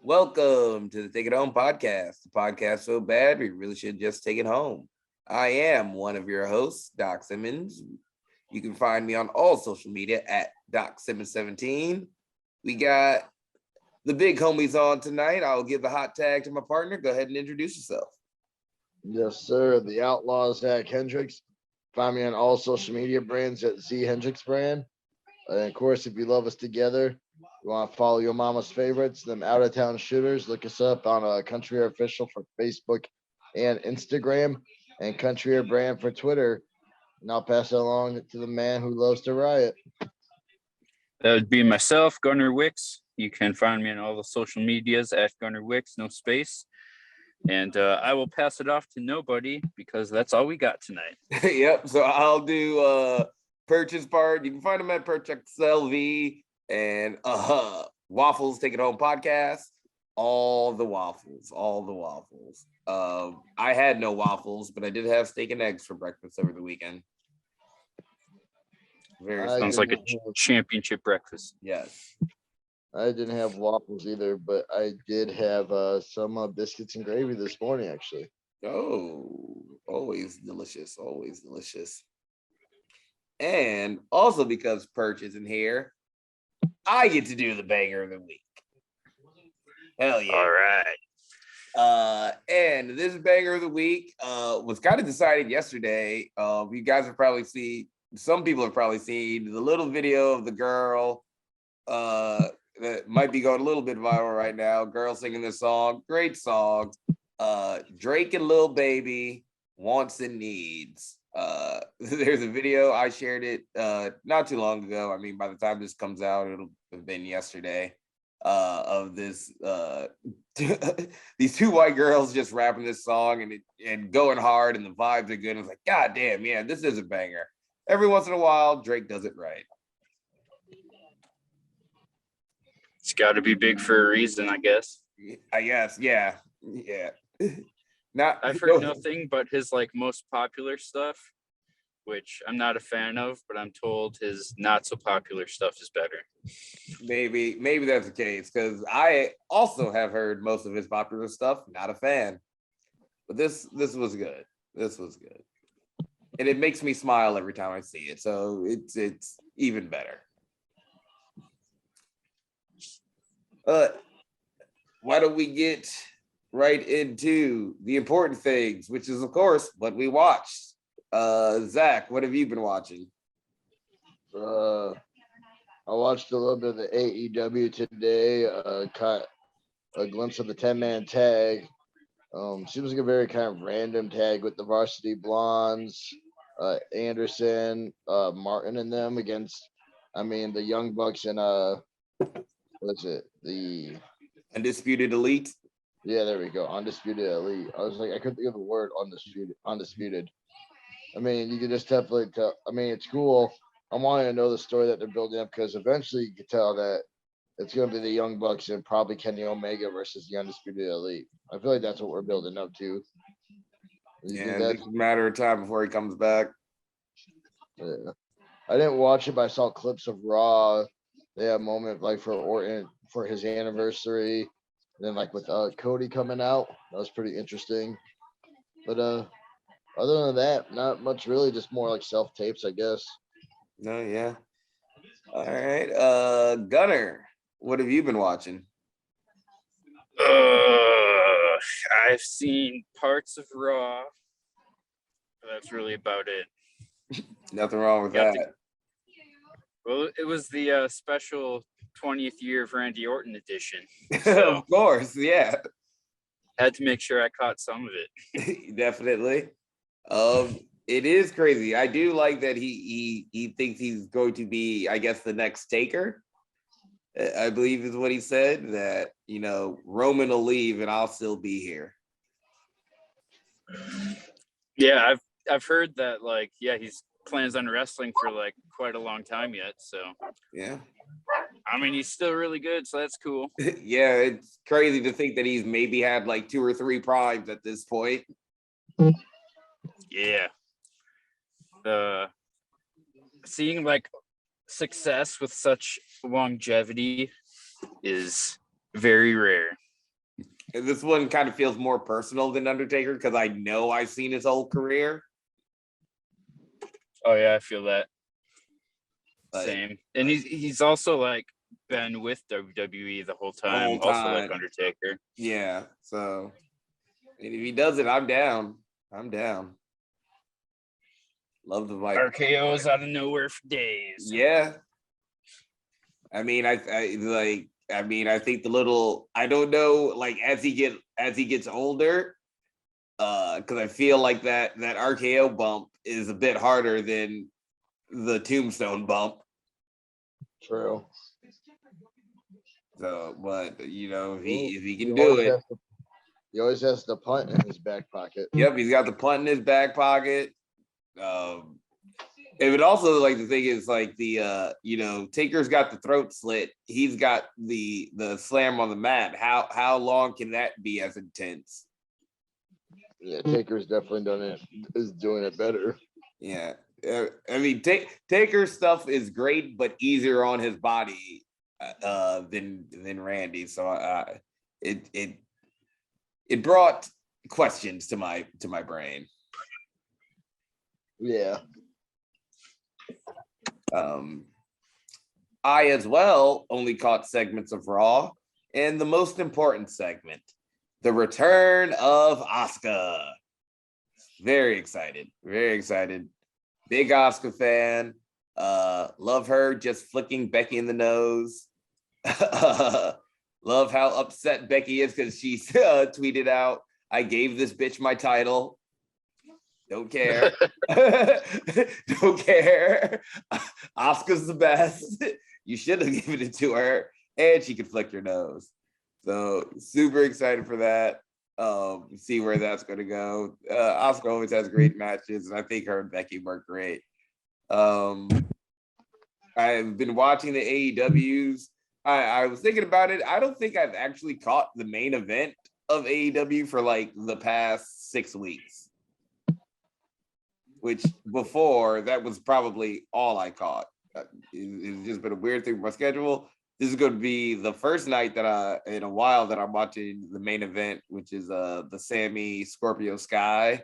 Welcome to the Take It Home podcast, the podcast so bad we really should just take it home. I am one of your hosts, Doc Simmons. You can find me on all social media at Doc Simmons17. We got the big homies on tonight. I'll give the hot tag to my partner. Go ahead and introduce yourself. Yes, sir. The Outlaw Zach Hendricks. Find me on all social media brands at Z Hendricks brand. And of course, if you love us together, you want to follow your mama's favorites, them out of town shooters, look us up on Country Air Official for Facebook and Instagram, and Country Air Brand for Twitter. And I'll pass it along to the man who loves to riot. That would be myself, Gunnar Wicks. You can find me on all the social medias at Gunnar Wicks, no space. And I will pass it off to nobody because that's all we got tonight. Yep. So I'll do Perch's part. You can find him at Perch XLV and Waffles Take It Home podcast. All the waffles. I had no waffles, but I did have steak and eggs for breakfast over the weekend. Sounds like a championship breakfast. Yes. I didn't have waffles either, but I did have some biscuits and gravy this morning, actually. Oh, always delicious. And also because Perch isn't here, I get to do the banger of the week. Hell yeah. All right. And this banger of the week was kind of decided yesterday. You guys have probably seen, some people have probably seen the little video of the girl that might be going a little bit viral right now. Girl singing this song, great song. Drake and Lil Baby, Wants and Needs. There's a video, I shared it not too long ago. I mean, by the time this comes out, it'll have been yesterday. Of this these two white girls just rapping this song and going hard, and the vibes are good. It's like, god damn, yeah, this is a banger. Every once in a while, Drake does it right. It's got to be big for a reason, I guess. I guess, yeah. I've heard nothing but his most popular stuff, which I'm not a fan of, but I'm told his not so popular stuff is better. Maybe that's the case, because I also have heard most of his popular stuff. Not a fan, but this was good. This was good, and it makes me smile every time I see it. So it's even better. Why don't we get right into the important things, which is, of course, what we watched. Zach, what have you been watching? I watched a little bit of the AEW today. Caught a glimpse of the 10-man tag. Seems like a very kind of random tag with the Varsity Blondes, Anderson, Martin, and them against, the Young Bucks and what's it? The Undisputed Elite. Yeah, there we go. Undisputed Elite. I was like, I couldn't think of the word undisputed. You could just definitely tell. It's cool. I wanting to know the story that they're building up, because eventually you can tell that it's going to be the Young Bucks and probably Kenny Omega versus the Undisputed Elite. I feel like that's what we're building up to. Yeah, it's a matter of time before he comes back. Yeah. I didn't watch it, but I saw clips of Raw. They had a moment for Orton for his anniversary. And then with Cody coming out, that was pretty interesting. But other than that, not much really, just more self-tapes, I guess. No, yeah. All right. Gunner, what have you been watching? I've seen parts of Raw. But that's really about it. Nothing wrong with that. Well, it was the special 20th year of Randy Orton edition. So of course, yeah. Had to make sure I caught some of it. Definitely. It is crazy. I do like that he thinks he's going to be, I guess, the next Taker. I believe is what he said, that Roman will leave and I'll still be here. Yeah, I've heard that he's plans on wrestling for quite a long time yet. So yeah. He's still really good, so that's cool. Yeah, it's crazy to think that he's maybe had 2 or 3 primes at this point. Yeah. Seeing success with such longevity is very rare. And this one kind of feels more personal than Undertaker because I know I've seen his whole career. Oh yeah, I feel that. Like, Same. And he's also like been with WWE the whole time, whole also like time. Undertaker. Yeah. So, and if he does it, I'm down. I'm down. Love the Viking. RKO's out of nowhere for days. Yeah. I mean, I think the little, I don't know, like as he gets older, because I feel like that RKO bump is a bit harder than the Tombstone bump. True. So, but if he can He do always it, he always has the punt in his back pocket. yep, he's got the punt in his back pocket. It would also, like, the thing is, like, the Taker's got the throat slit, he's got the slam on the mat. How long can that be as intense? Yeah, Taker's definitely is doing it better. Yeah. I mean, Taker's stuff is great, but easier on his body than Randy. So it brought questions to my brain. Yeah. I as well only caught segments of Raw, and the most important segment, the return of Asuka. Very excited. Very excited. Big Asuka fan. Love her just flicking Becky in the nose. Love how upset Becky is because she tweeted out, "I gave this bitch my title. Don't care." Don't care. Asuka's the best. You should have given it to her, and she could flick your nose. So super excited for that. See where that's going to go. Asuka always has great matches, and I think her and Becky work great. I've been watching the AEWs. I was thinking about it. I don't think I've actually caught the main event of AEW for like the past 6 weeks, which before that was probably all I caught. It's just been a weird thing with my schedule. This is going to be the first night that in a while that I'm watching the main event, which is the Sammy Scorpio Sky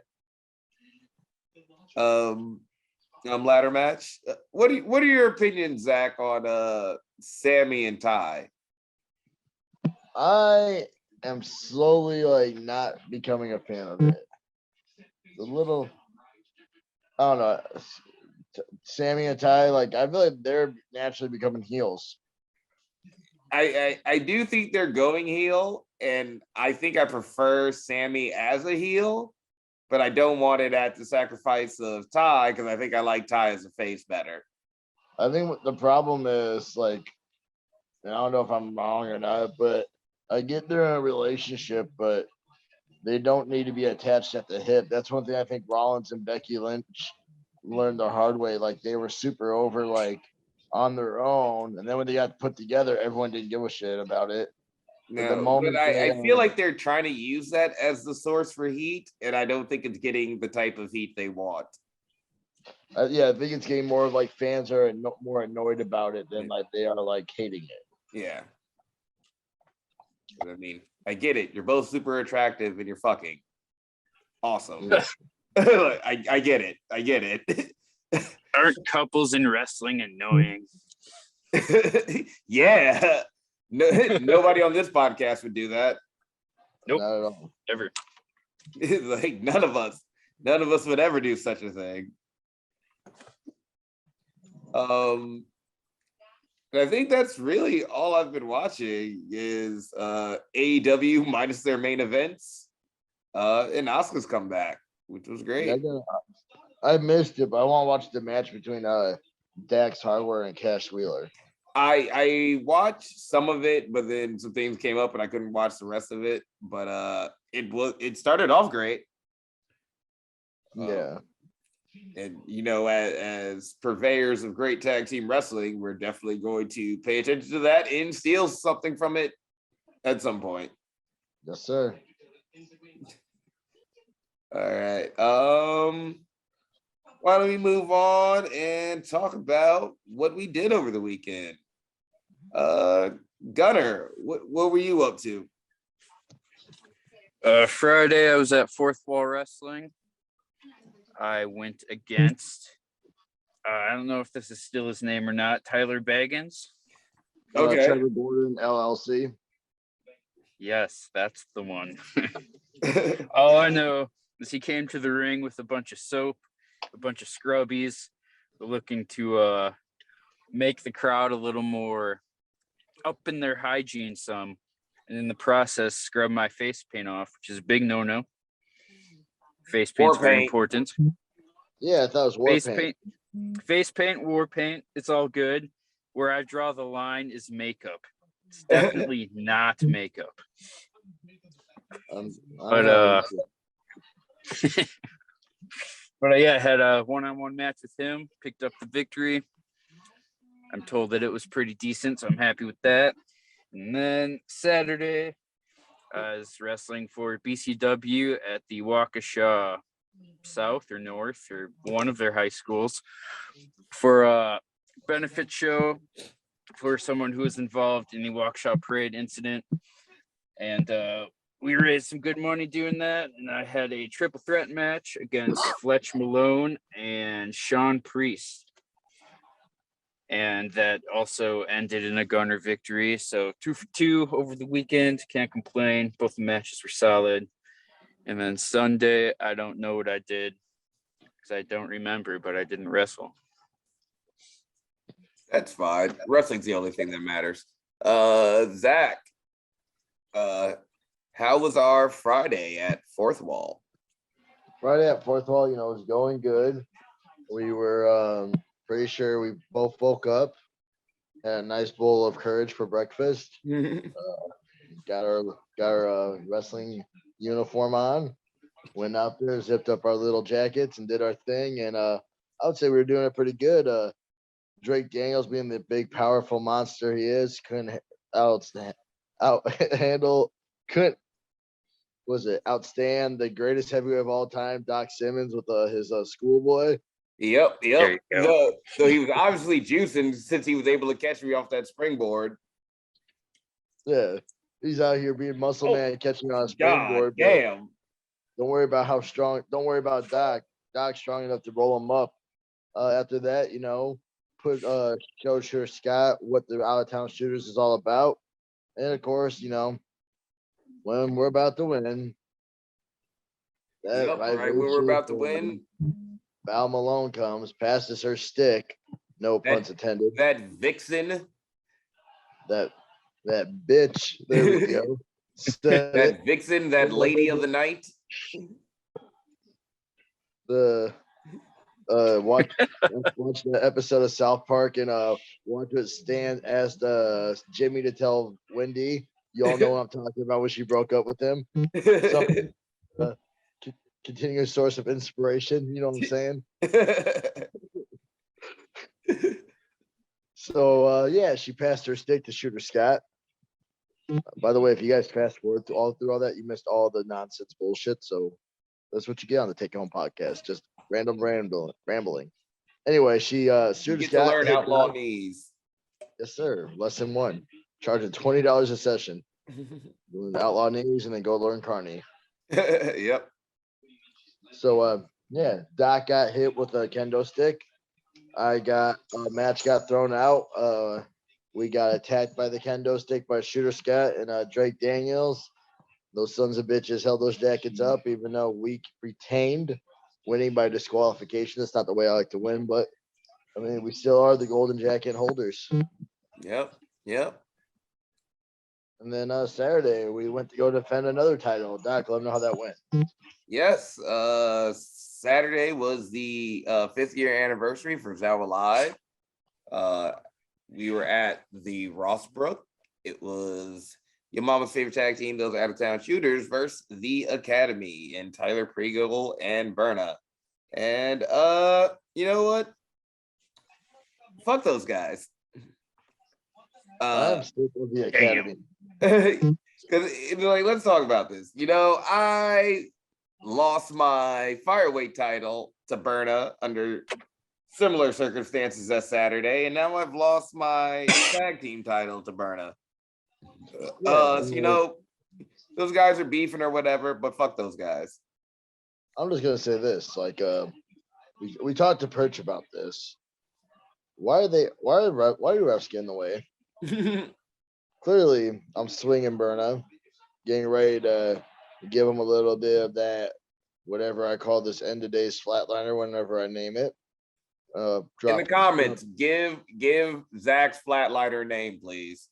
ladder match. What are your opinions, Zach, on Sammy and Ty? I am slowly like not becoming a fan of it. The little, I don't know, Sammy and Ty, like I feel like they're naturally becoming heels. I do think they're going heel, and I think I prefer Sammy as a heel, but I don't want it at the sacrifice of Ty because I think I like Ty as a face better. I think what the problem is, like, and I don't know if I'm wrong or not, but I get they're in a relationship, but they don't need to be attached at the hip. That's one thing I think Rollins and Becky Lynch learned the hard way. Like they were super over, like on their own, and then when they got put together, everyone didn't give a shit about it. No, but I feel like they're trying to use that as the source for heat, and I don't think it's getting the type of heat they want. Yeah, I think it's getting more of like fans are more annoyed about it than like they are like hating it. Yeah. I mean, I get it. You're both super attractive and you're fucking awesome. I get it. I get it. Aren't couples in wrestling annoying? Yeah. No, nobody on this podcast would do that. Nope. Not at all. Ever. Like none of us would ever do such a thing. I think that's really all I've been watching is AEW minus their main events, and Asuka's come back, which was great. Yeah, I missed it, but I want to watch the match between Dax Hardware and Cash Wheeler. I watched some of it, but then some things came up and I couldn't watch the rest of it. But it started off great. Yeah. And as purveyors of great tag team wrestling, we're definitely going to pay attention to that and steal something from it at some point. Yes, sir. All right. Why don't we move on and talk about what we did over the weekend? Gunner, what were you up to? Friday, I was at Fourth Wall Wrestling. I went against, I don't know if this is still his name or not, Tyler Baggins. Okay. Trevor Gordon, LLC. Yes, that's the one. All I know is he came to the ring with a bunch of soap, a bunch of scrubbies, looking to make the crowd a little more up in their hygiene some, and in the process scrub my face paint off, which is a big no-no. Face paint's very important. Yeah, I thought it was war paint. Face paint, war paint, it's all good. Where I draw the line is makeup. It's definitely not makeup. But yeah, I had a one-on-one match with him, picked up the victory. I'm told that it was pretty decent, so I'm happy with that. And then Saturday, I was wrestling for BCW at the Waukesha South or North or one of their high schools for a benefit show for someone who was involved in the Waukesha Parade incident. And we raised some good money doing that. And I had a triple threat match against Fletch Malone and Sean Priest. And that also ended in a Gunner victory. So 2 for 2 over the weekend. Can't complain. Both the matches were solid. And then Sunday, I don't know what I did because I don't remember, but I didn't wrestle. That's fine. Wrestling's the only thing that matters. Zach, how was our Friday at Fourth Wall? Friday at Fourth Wall, it was going good. We were pretty sure we both woke up, had a nice bowl of courage for breakfast. Got our wrestling uniform on, went out there, zipped up our little jackets, and did our thing. And I would say we were doing it pretty good. Drake Daniels, being the big, powerful monster he is, couldn't outstand the greatest heavyweight of all time, Doc Simmons, with his schoolboy. Yep. So he was obviously juicing since he was able to catch me off that springboard. Yeah, he's out here being muscle man, catching me on a springboard. God damn. Don't worry about how strong. Don't worry about Doc. Doc's strong enough to roll him up. After that, show Sure Scott what the out of town shooters is all about, and of course, when we're about to win, we're about to win. Val Malone comes, passes her stick. No puns intended. That vixen. That bitch. There we go. That vixen. That lady of the night. Watch the episode of South Park and watch what Stan asked Jimmy to tell Wendy. You all know what I'm talking about when she broke up with him. Continuous source of inspiration. You know what I'm saying? So yeah, she passed her stick to Shooter Scott. By the way, if you guys fast forward through all that, you missed all the nonsense bullshit. So that's what you get on the Take Home podcast. Just random rambling. Anyway, she Shooter Scott to learn outlaw knees. Yes, sir. Lesson 1. Charging $20 a session. Doing the outlaw knees and then go learn Carney. Yep. So yeah, Doc got hit with a kendo stick. Match got thrown out. We got attacked by the kendo stick by Shooter Scott and Drake Daniels. Those sons of bitches held those jackets up, even though we retained, winning by disqualification. That's not the way I like to win, but I mean, we still are the golden jacket holders. Yep. And then Saturday, we went to go defend another title. Doc, let me know how that went. Yes. Saturday was the 5th year anniversary for Zawa Live. We were at the Rossbrook. It was your mama's favorite tag team, those out of town shooters, versus the Academy and Tyler Pregel and Berna. And you know what? Fuck those guys. I'm sick of the Academy. Because let's talk about this. I lost my fireweight title to Berna under similar circumstances as Saturday, and now I've lost my tag team title to Berna. those guys are beefing or whatever, but fuck those guys. I'm just gonna say this, like, we talked to Perch about this. Why do refs get in the way? Clearly, I'm swinging Berna, getting ready to give him a little bit of that, whatever I call this end of days flatliner, whenever I name it. In the comments, give Zach's flatliner a name, please.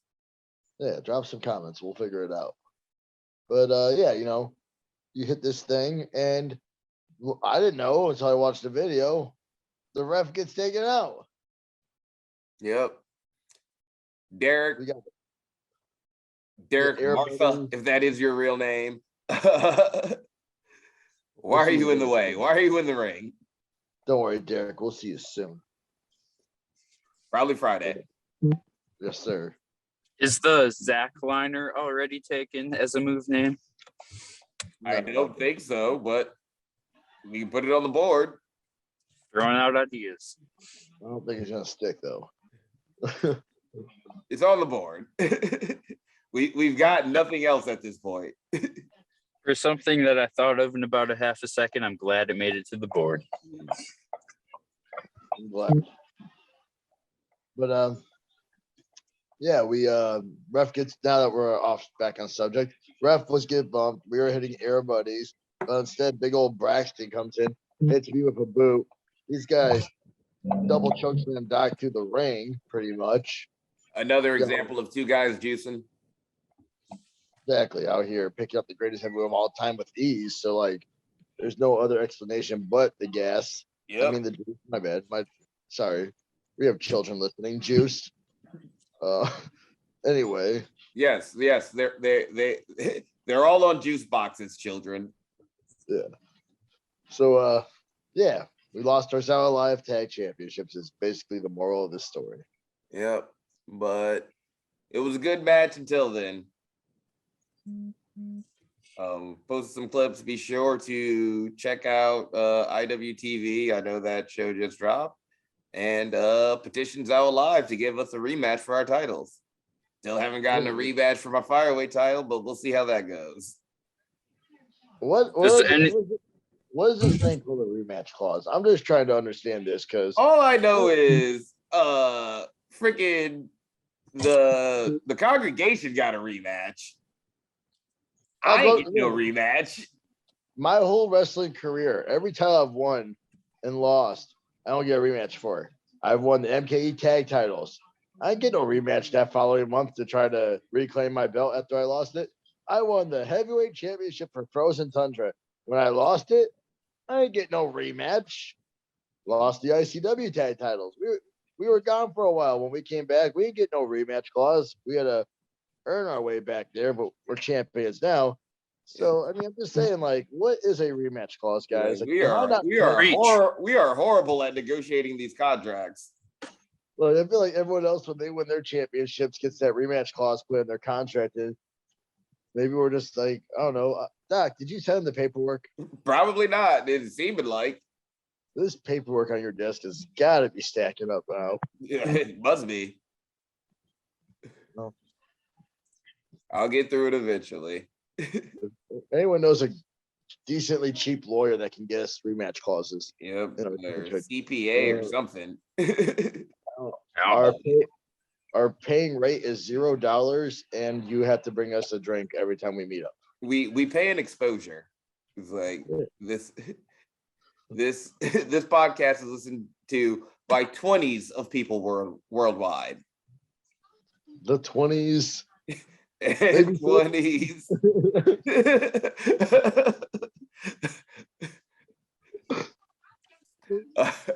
Yeah, drop some comments. We'll figure it out. But yeah, you hit this thing, and I didn't know until I watched the video. The ref gets taken out. Yep. Derek We got Martha, if that is your real name. Why are you in the way? Why are you in the ring? Don't worry, Derek. We'll see you soon. Probably Friday. Yes, sir. Is the Zach liner already taken as a move name? I don't think so, but we can put it on the board. Throwing out ideas. I don't think it's gonna stick though. It's on the board. We've got nothing else at this point. For something that I thought of in about a half a second, I'm glad it made it to the board. I'm glad. But yeah, we ref gets, now that we're back on subject, ref was get bumped. We were hitting air buddies, but instead big old Braxton comes in, hits me with a boot. These guys double chokes them back to the ring, pretty much. Another example of two guys juicing. Exactly, out here picking up the greatest heavyweight of all time with ease. So like, there's no other explanation but the gas. Yep. I mean the juice. My bad. Sorry. We have children listening. Juice. Anyway. Yes. They're all on juice boxes, children. Yeah. So yeah, we lost our Sour Live Tag Championships is basically the moral of this story. Yep. But it was a good match until then. Posted some clips. Be sure to check out IWTV. I know that show just dropped. And petitions out live to give us a rematch for our titles. Still haven't gotten a rematch for my Fireweight title, but we'll see how that goes. What is this thing called a rematch clause? I'm just trying to understand this because all I know is freaking the congregation got a rematch. I ain't getting no rematch. My whole wrestling career, every time I've won and lost, I don't get a rematch for it. I've won the MKE tag titles. I didn't get no rematch that following month to try to reclaim my belt after I lost it. I won the heavyweight championship for Frozen Tundra. When I lost it, I didn't get no rematch. Lost the ICW tag titles. We were gone for a while. When we came back, we didn't get no rematch clause. We had to earn our way back there, but we're champions now. So I mean, I'm just saying, like, what is a rematch clause, guys? Like, Like, we are horrible at negotiating these contracts. Well, I feel like everyone else, when they win their championships, gets that rematch clause put in their contract. And maybe we're just like, I don't know. Doc, did you send the paperwork? Probably not. It seemed like this paperwork on your desk has got to be stacking up now. Yeah, it must be. No. I'll get through it eventually. If anyone knows a decently cheap lawyer that can get us rematch clauses. Yep, CPA or something. Our paying rate is $0, and you have to bring us a drink every time we meet up. We pay an exposure. It's like this podcast is listened to by 20s of people worldwide. The 20s. And 20s.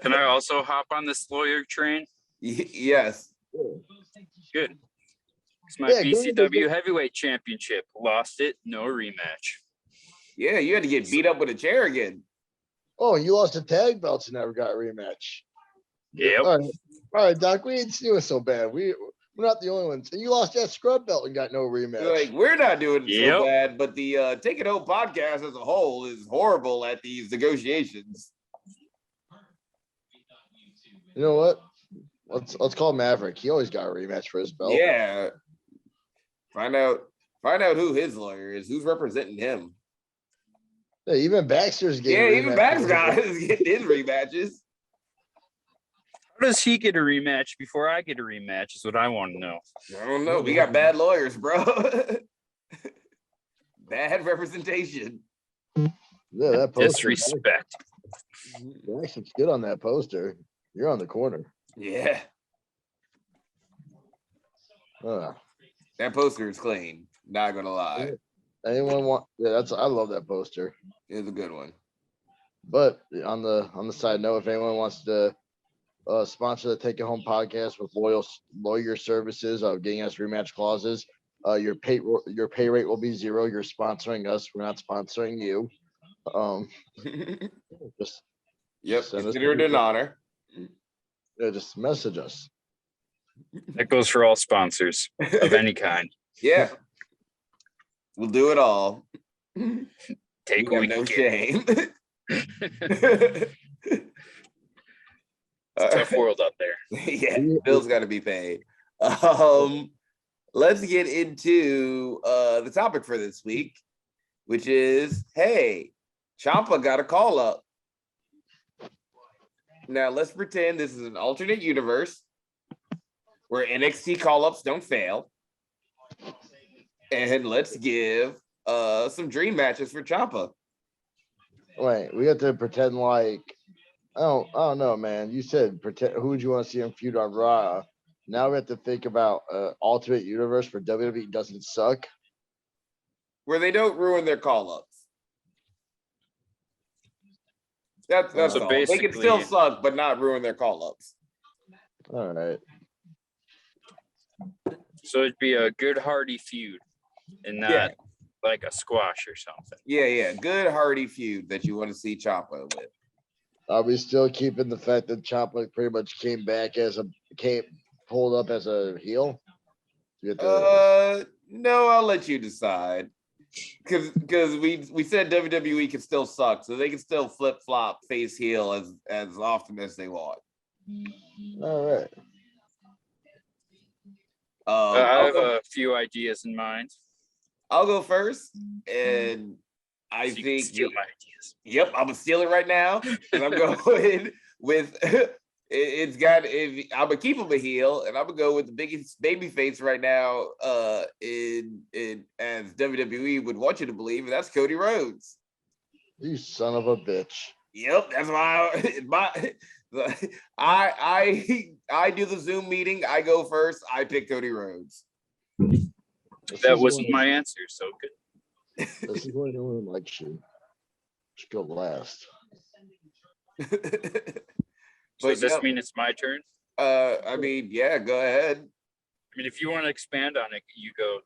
Can I also hop on this lawyer train? Yes. Good. It's my BCW heavyweight championship. Lost it, no rematch. Yeah, you had to get beat up with a chair again. Oh, you lost the tag belts and never got a rematch. Yep. All right, Doc. We ain't doing so bad. We're not the only ones. And you lost that scrub belt and got no rematch. Like, we're not doing so bad, but the Take It Home podcast as a whole is horrible at these negotiations. You know what? Let's call Maverick. He always got a rematch for his belt. Yeah. Find out Find out who his lawyer is. Who's representing him? Yeah, even Baxter's getting. Yeah, a even rematch Baxter with guy him. is getting his rematches. How does he get a rematch before I get a rematch? Is what I want to know. I don't know. We got bad lawyers, bro. Bad representation. Yeah, that poster. Disrespect. Baxter's good on that poster. You're on the corner. Yeah, Uh, that poster is clean. Not gonna lie, anyone want? Yeah, that's. I love that poster. it's a good one. But on the side note, if anyone wants to sponsor the Take It Home podcast with lawyer services of getting us rematch clauses, your pay rate will be 0. You're sponsoring us. We're not sponsoring you. Just Yep, send us consider it an honor. just message us. That goes for all sponsors of any kind. Yeah, we'll do it all. Take We what we got no can get. shame. It's a tough world out there. Yeah, bills got to be paid. Let's get into the topic for this week, which is, hey, Ciampa got a call up. Now let's pretend this is an alternate universe where NXT call ups don't fail, and let's give some dream matches for Ciampa. Wait, we have to pretend like I don't know, man. You said pretend. Who would you want to see him feud on Raw? Now we have to think about alternate universe where WWE doesn't suck. Where they don't ruin their call ups. That's So all. They can still basically- suck, but not ruin their call ups. All right. So it'd be a good hearty feud and not Yeah. like a squash or something. Yeah. Good hearty feud that you want to see Ciampa with. Are we still keeping the fact that Ciampa pretty much came pulled up as a heel? You have to- No, I'll let you decide. Because we said WWE can still suck, so they can still flip flop face heel as often as they want. all right. I have a few ideas in mind. I'll go first, and I So you can think steal my ideas. Yep, I'm gonna steal it right now, and I'm going with I'm gonna keep him a heel, and I'm gonna go with the biggest baby face right now in as WWE would want you to believe, and that's Cody Rhodes. You son of a bitch. Yep, that's why I do the Zoom meeting. I go first. I pick Cody Rhodes. That wasn't my answer, so good. This is why no one likes you. Just go last. So does this yep. mean it's my turn? I mean, yeah, go ahead. I mean, if you want to expand on it, you go.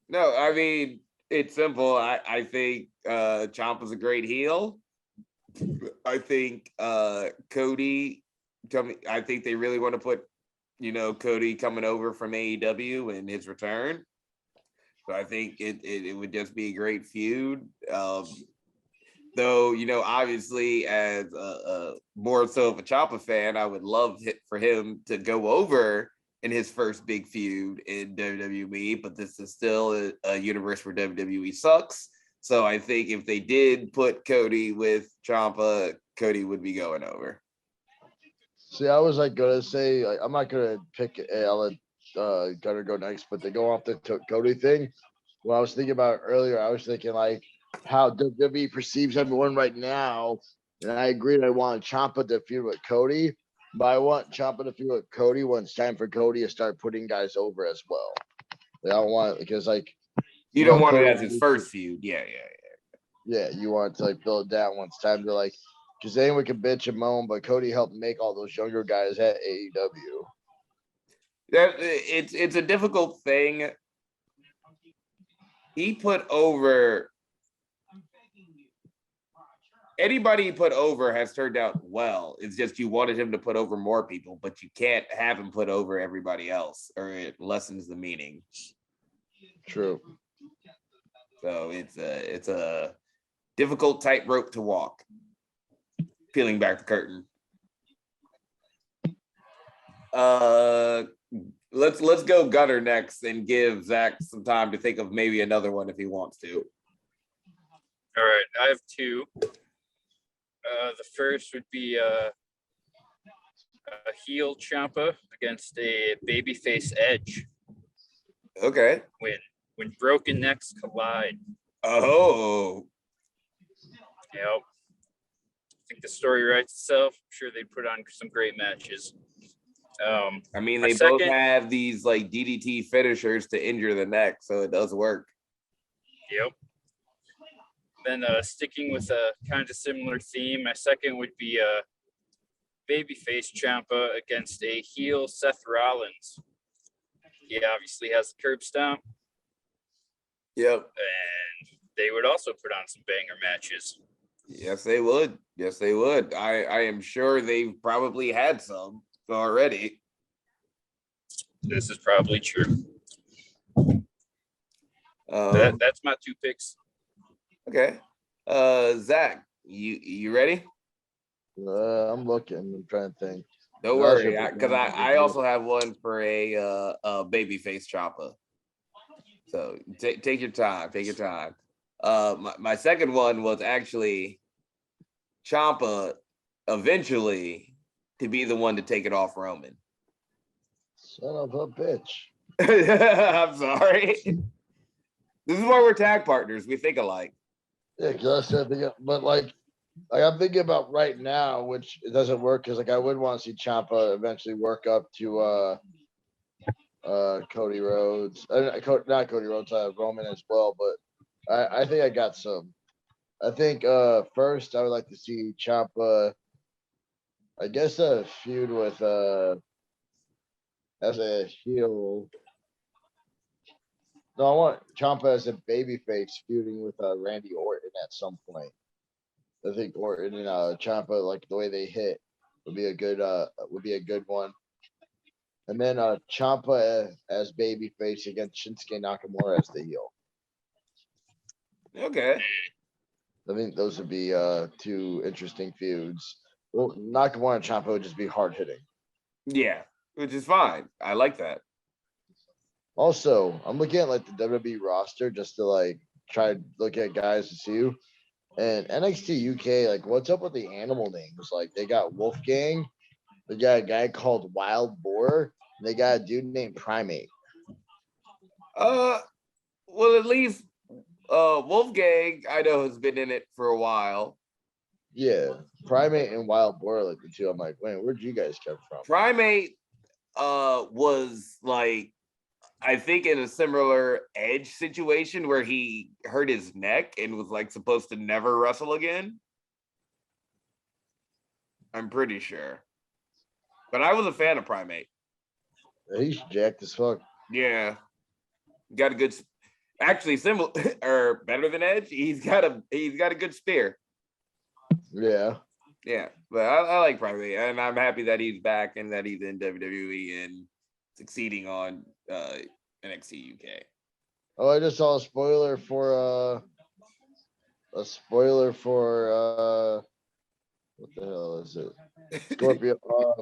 No, I mean, it's simple. I think Ciampa's a great heel. I think Cody I think they really want to put, Cody coming over from AEW and his return. So I think it would just be a great feud. Though, obviously as a more so of a Ciampa fan, I would love for him to go over in his first big feud in WWE, but this is still a universe where WWE sucks. So I think if they did put Cody with Ciampa, Cody would be going over. See, I was gonna say I'm not gonna pick. I'll let Gunner go next, but they go off the Cody thing. When I was thinking about it earlier, I was thinking how WWE perceives everyone right now, and I agreed. I want Ciampa to feud with Cody, but I want Ciampa to feud with Cody when it's time for Cody to start putting guys over as well. I don't want because you don't want Cody, it as his first feud. Yeah. Yeah, you want to build it down when it's time to because anyone can bitch and moan, but Cody helped make all those younger guys at AEW. It's a difficult thing. He put over anybody he put over has turned out well. It's just you wanted him to put over more people, but you can't have him put over everybody else, or it lessens the meaning. True. So it's a difficult tightrope to walk. Peeling back the curtain. let's go Gunner next and give Zach some time to think of maybe another one if he wants to. All right, I have two. The first would be a heel Ciampa against a babyface Edge Okay. when broken necks collide. Oh. Yep. I think the story writes itself. I'm sure they put on some great matches. I mean, My they both second- have these like DDT finishers to injure the neck, so it does work. Yep. Then sticking with a kind of similar theme, my second would be babyface Ciampa against a heel Seth Rollins. He obviously has the curb stomp, Yep. and they would also put on some banger matches. Yes, they would. Yes, they would. I am sure they've probably had some already. This is probably true. That's my two picks. Okay. Zach, you ready? I'm looking. I'm trying to think. Don't No, worry, sure, because I also have one for a babyface Ciampa. So take your time. Take your time. My second one was actually Ciampa eventually to be the one to take it off Roman. Son of a bitch. I'm sorry. This is why we're tag partners. We think alike. Yeah, because I said, but like I'm thinking about right now, which it doesn't work because like I would want to see Ciampa eventually work up to Cody Rhodes, not Cody Rhodes, Roman as well. But I think I got some. I think first I would like to see Ciampa. I guess a feud with as a heel. No, I want Ciampa as a babyface feuding with Randy Orton at some point. I think Orton and Ciampa, like the way they hit, would be a good one. And then Ciampa as babyface against Shinsuke Nakamura as the heel. Okay. I think those would be two interesting feuds. Well, Nakamura and Ciampa would just be hard hitting. Yeah, which is fine. I like that. Also, I'm looking at like the WWE roster just to like try to look at guys to see who. And NXT UK, like, what's up with the animal names? Like, they got Wolfgang, they got a guy called Wild Boar, and they got a dude named Primate. Well, at least Wolfgang, I know, has been in it for a while. Yeah, Primate and Wild Boar, like the two. I'm like, wait, where'd you guys come from? Primate was like, I think in a similar Edge situation where he hurt his neck and was like supposed to never wrestle again. I'm pretty sure. But I was a fan of Primate. He's jacked as fuck. Yeah. Got a good, actually similar or better than Edge. He's got a good spear. Yeah. Yeah, but I like Primate, and I'm happy that he's back and that he's in WWE and succeeding on NXT UK. Oh, I just saw a spoiler for what the hell is it? Scorpio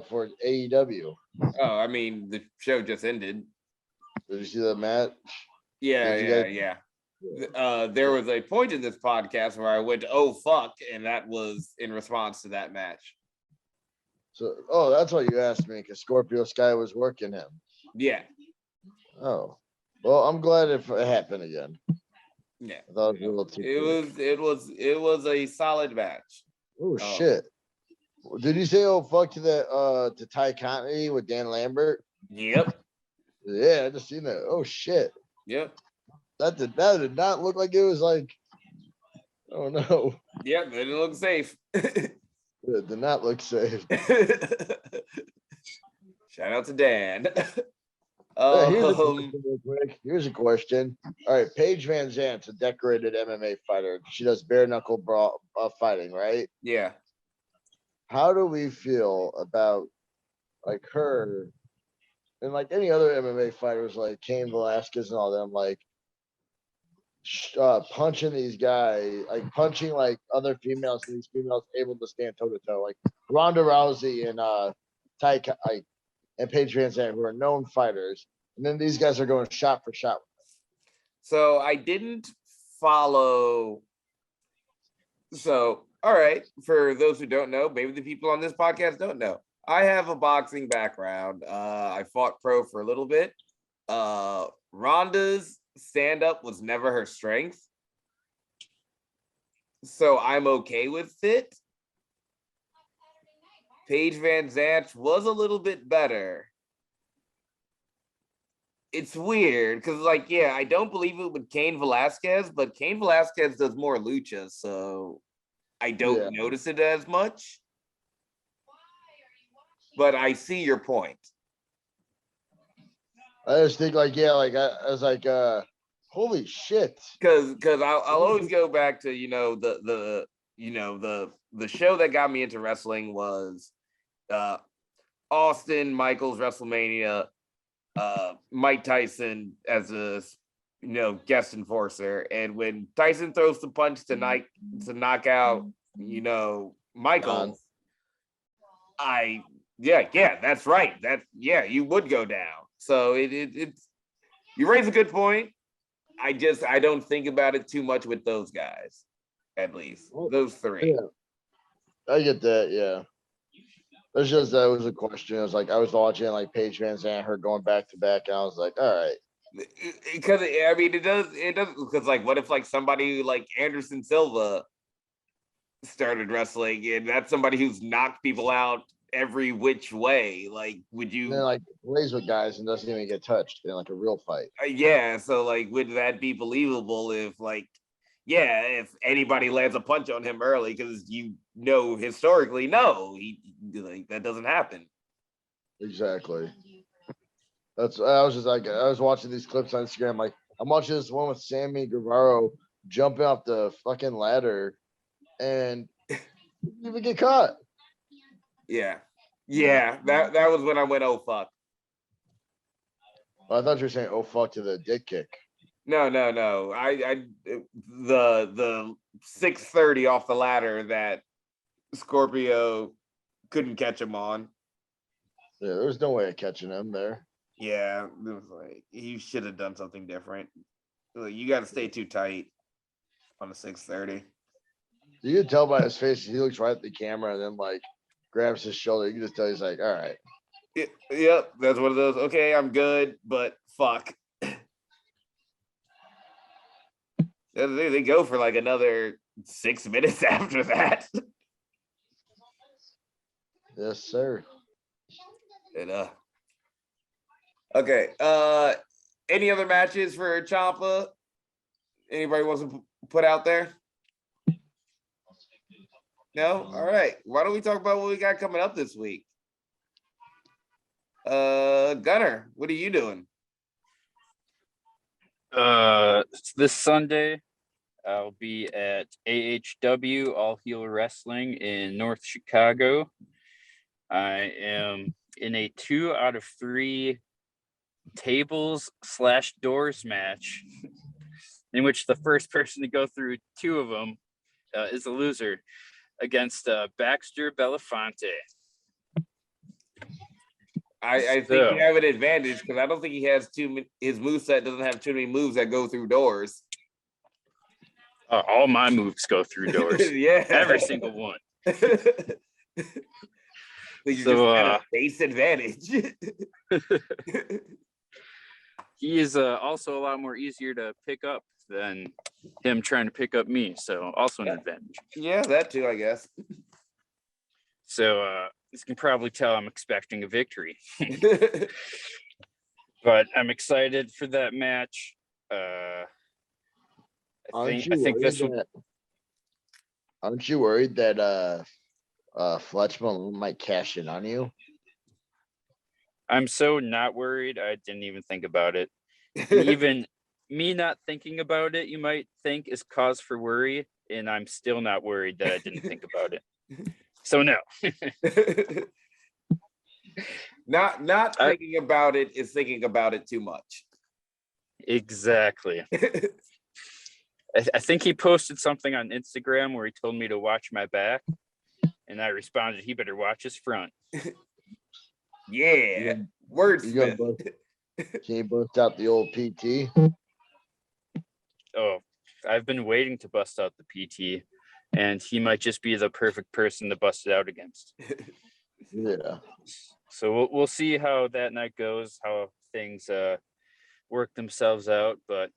for AEW. Oh, I mean, the show just ended. Did you see that match? Yeah, Did you yeah, guys- yeah. There was a point in this podcast where I went, "Oh fuck," and that was in response to that match. So, that's why you asked me, because Scorpio Sky was working him. Yeah, Oh, well, I'm glad if it happened again. yeah. I thought it was a little too quick. It was a solid match. Oh shit! Did you say oh fuck to the to Ty Conti with Dan Lambert? Yep, Yeah, I just seen that. Oh shit! yep, That did not look like it was like. Oh no! yep. It didn't look safe. It did not look safe. Shout out to Dan. Here's a question. All right, Paige Van Zant's a decorated MMA fighter. She does bare knuckle fighting, right? Yeah. How do we feel about like her and like any other MMA fighters like Cain Velasquez and all them, like punching these guys, like punching like other females, and these females able to stand toe to toe, like Ronda Rousey and and Paige Van Zandt, who are known fighters. And then these guys are going shot for shot. So I didn't follow. So, all right. For those who don't know, maybe the people on this podcast don't know. I have a boxing background. I fought pro for a little bit. Rhonda's stand-up was never her strength. So I'm okay with it. Paige Van Zandt was a little bit better. It's weird because, like, yeah, I don't believe it with Cain Velasquez, but Cain Velasquez does more lucha, so I don't notice it as much. But I see your point. I just think like, yeah, like I was like, holy shit. Because I'll always go back to, the show that got me into wrestling was Austin Michaels WrestleMania, Mike Tyson as a guest enforcer, and when Tyson throws the punch to knock out Michaels, that's right, you would go down. So it's you raise a good point. I don't think about it too much with those guys, at least those three. Yeah, I get that. Yeah. It's just that was a question. It was like I was watching like Paige Van Zandt, her going back to back, and I was like, all right. Because I mean, it does because like, what if like somebody like Anderson Silva started wrestling, and that's somebody who's knocked people out every which way? Like, would you? And then like plays with guys and doesn't even get touched in like a real fight. Yeah. So like, would that be believable if like? Yeah, if anybody lands a punch on him early, because historically, no, that doesn't happen. Exactly. I was watching these clips on Instagram. Like I'm watching this one with Sammy Guevara jumping off the fucking ladder and didn't even get caught. Yeah. That was when I went, oh fuck. Well, I thought you were saying oh fuck to the dick kick. No. The 630 off the ladder that Scorpio couldn't catch him on. Yeah, there was no way of catching him there. Yeah, it was like he should have done something different. You got to stay too tight on the 630. You can tell by his face, he looks right at the camera and then like grabs his shoulder. You can just tell he's like, all right. Yep, that's one of those. Okay, I'm good, but fuck. They go for like another 6 minutes after that. Yes, sir. And okay. Any other matches for Ciampa? Anybody wants to put out there? No? All right. Why don't we talk about what we got coming up this week? Gunner, what are you doing? This Sunday, I'll be at AHW All Heel Wrestling in North Chicago. I am in a 2 out of 3 tables/doors match, in which the first person to go through 2 of them is a loser, against Baxter Belafonte. I think you have an advantage because I don't think he has his moveset doesn't have too many moves that go through doors. All my moves go through doors. Yeah. Every single one. So you just had a base advantage. He is also a lot more easier to pick up than him trying to pick up me. So also an advantage. Yeah, that too, I guess. So as you can probably tell, I'm expecting a victory. But I'm excited for that match. I think this will. Aren't you worried that Fletch Malone might cash in on you? I'm so not worried. I didn't even think about it. Even me not thinking about it, you might think is cause for worry, and I'm still not worried that I didn't think about it. So no. Not thinking about it is thinking about it too much. Exactly. I think he posted something on Instagram where he told me to watch my back, and I responded, he better watch his front. Yeah. You gonna Wordsmith. can you bust out the old PT? Oh, I've been waiting to bust out the PT, and he might just be the perfect person to bust it out against. Yeah. So we'll see how that night goes, how things work themselves out. But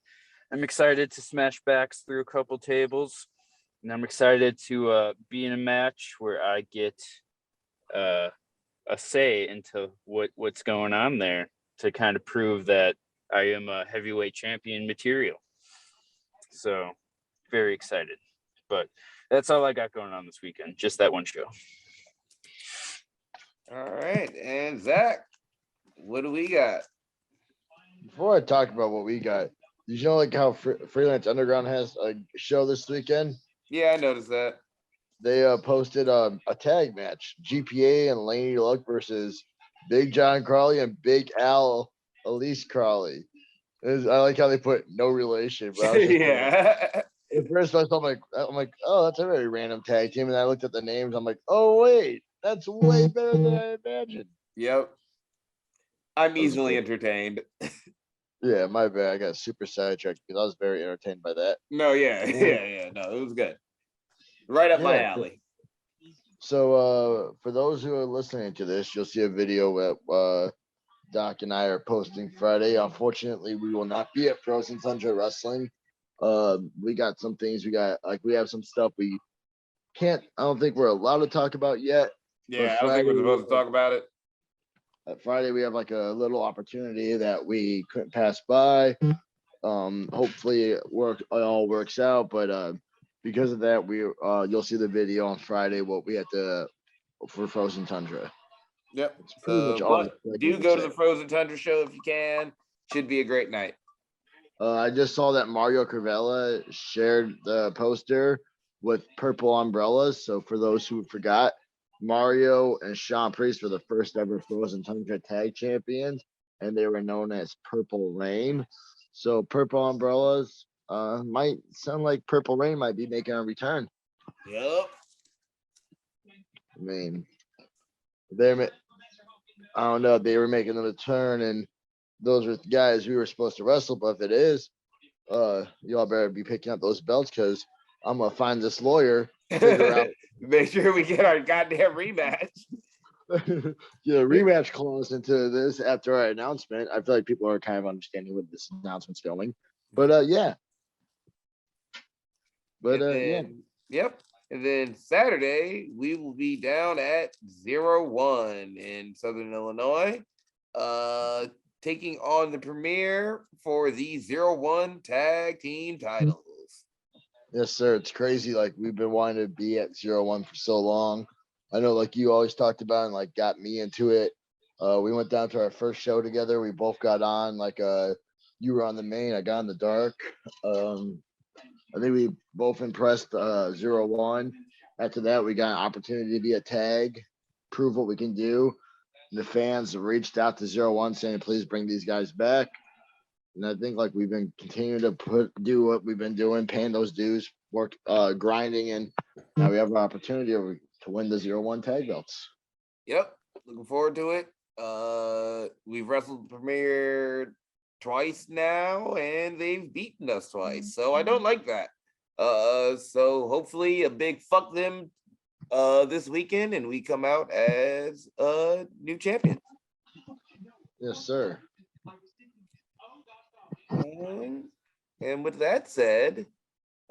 I'm excited to smash backs through a couple tables, and I'm excited to be in a match where I get a say into what's going on there to kind of prove that I am a heavyweight champion material. So very excited. But that's all I got going on this weekend. Just that one show. All right, and Zach, what do we got? Before I talk about what we got, did you know like how Freelance Underground has a show this weekend? Yeah, I noticed that. They posted a tag match: GPA and Laney Luck versus Big John Crawley and Big Al Elise Crawley. I like how they put no relation, but I was just Yeah. at first I'm like, oh, that's a very random tag team, and I looked at the names. I'm like, oh wait, that's way better than I imagined. Yep. I'm That was easily cool. entertained. Yeah, my bad. I got super sidetracked because I was very entertained by that. No, yeah, yeah. No, it was good. Right up my Yeah. alley. So for those who are listening to this, you'll see a video that Doc and I are posting Friday. Unfortunately, we will not be at Frozen Tundra Wrestling. We got some things we have some stuff we can't. I don't think we're allowed to talk about yet. Yeah, I don't think we're supposed to talk about it. Friday we have like a little opportunity that we couldn't pass by. Hopefully it all works out, but because of that, you'll see the video on Friday what we had to for Frozen Tundra. Yep. It's pretty much all. But do go to the Frozen Tundra show if you can. Should be a great night. I just saw that Mario Cravella shared the poster with purple umbrellas. So for those who forgot, Mario and Sean Priest were the first ever Frozen Tundra tag champions, and they were known as Purple Rain. So purple umbrellas might sound like Purple Rain might be making a return. Yep. I mean, I don't know. They were making a return, and those are the guys we were supposed to wrestle. But if it is, y'all better be picking up those belts because I'm gonna find this lawyer, figure out, Make sure we get our goddamn rematch. get a rematch clause into this after our announcement. I feel like people are kind of understanding where this announcement's going. But yeah. Yeah. Yep. And then Saturday, we will be down at 0-1 in Southern Illinois, taking on the premiere for the 0-1 tag team titles. Yes, sir. It's crazy. Like we've been wanting to be at 0-1 for so long. I know, like you always talked about and like got me into it. We went down to our first show together. We both got on you were on the main, I got on the dark. I think we both impressed 0-1. After that, we got an opportunity to be a tag, prove what we can do. And the fans reached out to 0-1 saying, please bring these guys back. And I think like we've been continuing to do what we've been doing, paying those dues, work, grinding, and now we have an opportunity to win the 0-1 tag belts. Yep, looking forward to it. We've wrestled the premiere twice now, and they've beaten us twice, so I don't like that. So hopefully a big fuck them this weekend, and we come out as new champions. Yes, sir. And with that said,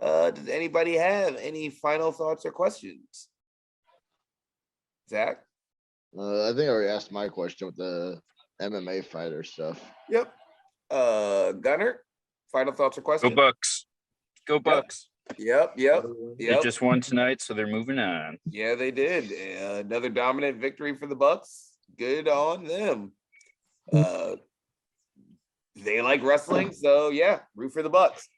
does anybody have any final thoughts or questions? Zach? I think I already asked my question with the MMA fighter stuff. Yep. Gunner, final thoughts or questions? Go Bucks. Go Bucks. Yep. They just won tonight, so they're moving on. Yeah, they did. Another dominant victory for the Bucks. Good on them. They like wrestling, so yeah, root for the Bucks.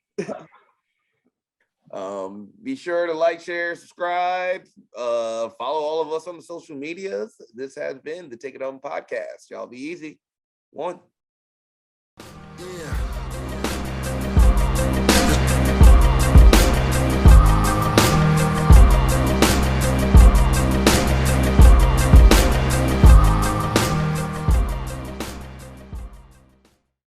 Be sure to like, share, subscribe, follow all of us on the social medias. This has been the Take It Home podcast. Y'all be easy. One. Yeah.